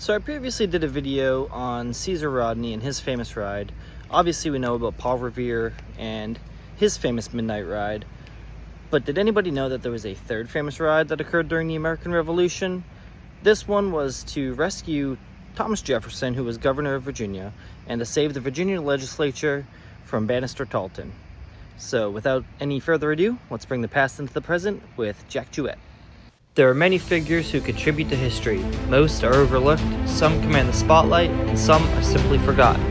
So I previously did a video on Cesar Rodney and his famous ride. Obviously we know about Paul Revere and his famous midnight ride. But did anybody know that there was a third famous ride that occurred during the American Revolution? This one was to rescue Thomas Jefferson, who was governor of Virginia, and to save the Virginia legislature from Bannister Tarleton. So without any further ado, let's bring the past into the present with Jack Jouett. There are many figures who contribute to history. Most are overlooked, some command the spotlight, and some are simply forgotten.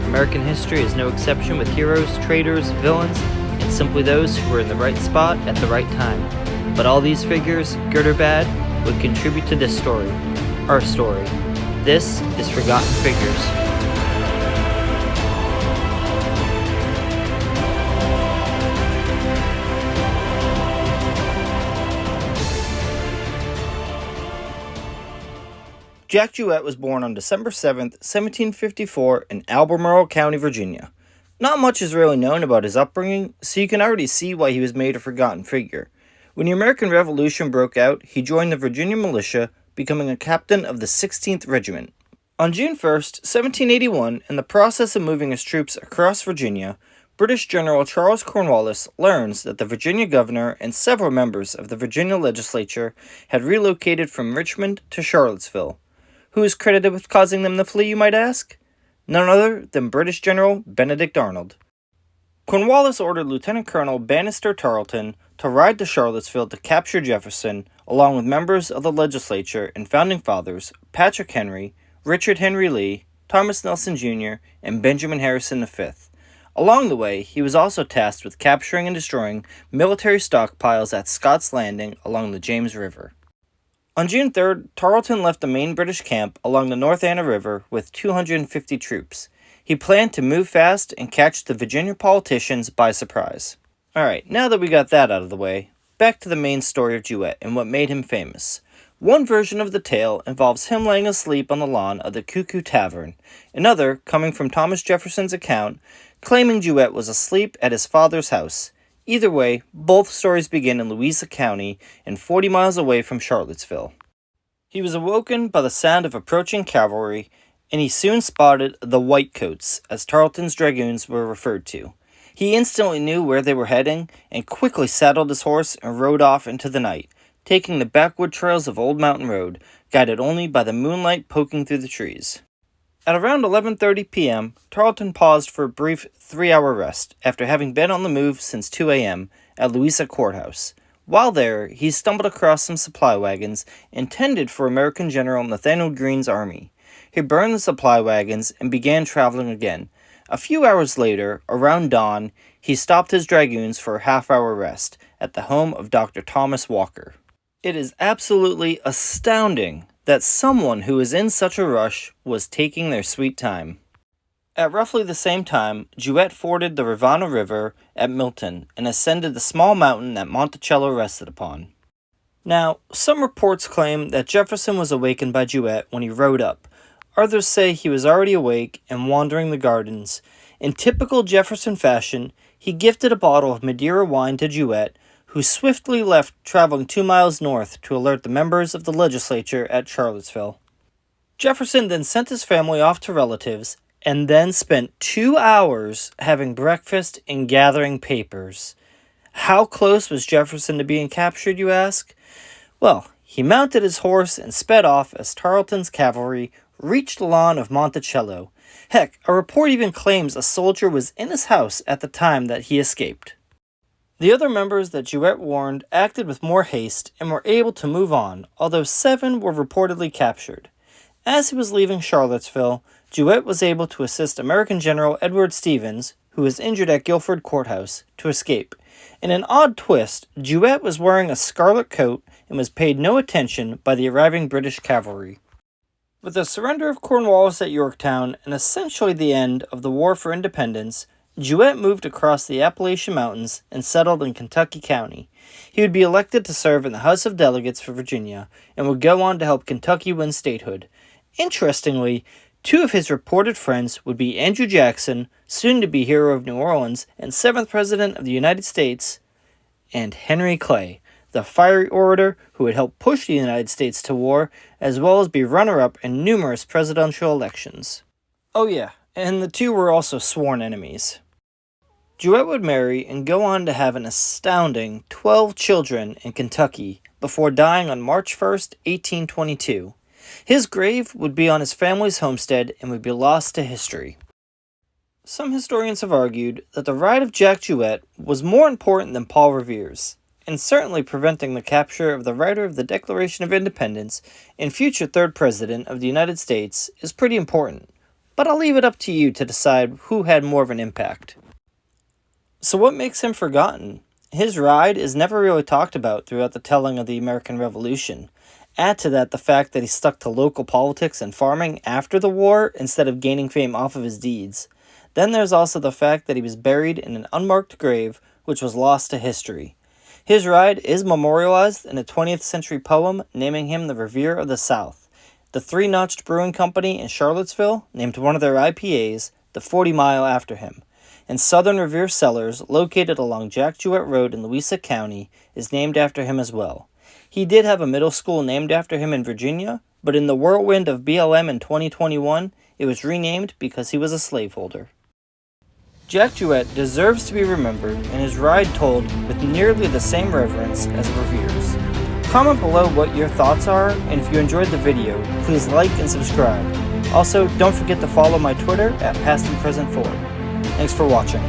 American history is no exception, with heroes, traitors, villains, and simply those who were in the right spot at the right time. But all these figures, good or bad, would contribute to this story, our story. This is Forgotten Figures. Jack Jouett was born on December 7th, 1754 in Albemarle County, Virginia. Not much is really known about his upbringing, so you can already see why he was made a forgotten figure. When the American Revolution broke out, he joined the Virginia militia, becoming a captain of the 16th Regiment. On June 1st, 1781, in the process of moving his troops across Virginia, British General Charles Cornwallis learns that the Virginia governor and several members of the Virginia legislature had relocated from Richmond to Charlottesville. Who is credited with causing them to flee, you might ask? None other than British General Benedict Arnold. Cornwallis ordered Lieutenant Colonel Bannister Tarleton to ride to Charlottesville to capture Jefferson, along with members of the legislature and founding fathers Patrick Henry, Richard Henry Lee, Thomas Nelson Jr., and Benjamin Harrison V. Along the way, he was also tasked with capturing and destroying military stockpiles at Scott's Landing along the James River. On June 3rd, Tarleton left the main British camp along the North Anna River with 250 troops. He planned to move fast and catch the Virginia politicians by surprise. Alright, now that we got that out of the way, back to the main story of Jouett and what made him famous. One version of the tale involves him laying asleep on the lawn of the Cuckoo Tavern. Another, coming from Thomas Jefferson's account, claiming Jouett was asleep at his father's house. Either way, both stories begin in Louisa County and 40 miles away from Charlottesville. He was awoken by the sound of approaching cavalry, and he soon spotted the Whitecoats, as Tarleton's dragoons were referred to. He instantly knew where they were heading, and quickly saddled his horse and rode off into the night, taking the backwood trails of Old Mountain Road, guided only by the moonlight poking through the trees. At around 11:30 p.m., Tarleton paused for a brief 3-hour rest, after having been on the move since 2 a.m. at Louisa Courthouse. While there, he stumbled across some supply wagons intended for American General Nathanael Greene's army. He burned the supply wagons and began traveling again. A few hours later, around dawn, he stopped his dragoons for a half-hour rest at the home of Dr. Thomas Walker. It is absolutely astounding that someone who was in such a rush was taking their sweet time. At roughly the same time, Jouett forded the Rivanna River at Milton and ascended the small mountain that Monticello rested upon. Now, some reports claim that Jefferson was awakened by Jouett when he rode up. Others say he was already awake and wandering the gardens. In typical Jefferson fashion, he gifted a bottle of Madeira wine to Jouett, who swiftly left, traveling 2 miles north to alert the members of the legislature at Charlottesville. Jefferson then sent his family off to relatives, and then spent 2 hours having breakfast and gathering papers. How close was Jefferson to being captured, you ask? Well, he mounted his horse and sped off as Tarleton's cavalry reached the lawn of Monticello. Heck, a report even claims a soldier was in his house at the time that he escaped. The other members that Jouett warned acted with more haste and were able to move on, although 7 were reportedly captured. As he was leaving Charlottesville, Jouett was able to assist American General Edward Stevens, who was injured at Guilford Courthouse, to escape. In an odd twist, Jouett was wearing a scarlet coat and was paid no attention by the arriving British cavalry. With the surrender of Cornwallis at Yorktown and essentially the end of the War for Independence, Jouett moved across the Appalachian Mountains and settled in Kentucky County. He would be elected to serve in the House of Delegates for Virginia and would go on to help Kentucky win statehood. Interestingly, 2 of his reported friends would be Andrew Jackson, soon to be hero of New Orleans and 7th President of the United States, and Henry Clay, the fiery orator who would help push the United States to war, as well as be runner-up in numerous presidential elections. Oh yeah, and the two were also sworn enemies. Jouett would marry and go on to have an astounding 12 children in Kentucky before dying on March 1st, 1822. His grave would be on his family's homestead and would be lost to history. Some historians have argued that the ride of Jack Jouett was more important than Paul Revere's, and certainly preventing the capture of the writer of the Declaration of Independence and future third president of the United States is pretty important, but I'll leave it up to you to decide who had more of an impact. So what makes him forgotten? His ride is never really talked about throughout the telling of the American Revolution. Add to that the fact that he stuck to local politics and farming after the war instead of gaining fame off of his deeds. Then there's also the fact that he was buried in an unmarked grave, which was lost to history. His ride is memorialized in a 20th century poem naming him the Revere of the South. The Three Notched Brewing Company in Charlottesville named one of their IPAs the 40 Mile after him. And Southern Revere Cellars, located along Jack Jouett Road in Louisa County, is named after him as well. He did have a middle school named after him in Virginia, but in the whirlwind of BLM in 2021, it was renamed because he was a slaveholder. Jack Jouett deserves to be remembered and his ride told with nearly the same reverence as Revere's. Comment below what your thoughts are, and if you enjoyed the video, please like and subscribe. Also, don't forget to follow my Twitter at PastandPresent4. Thanks for watching.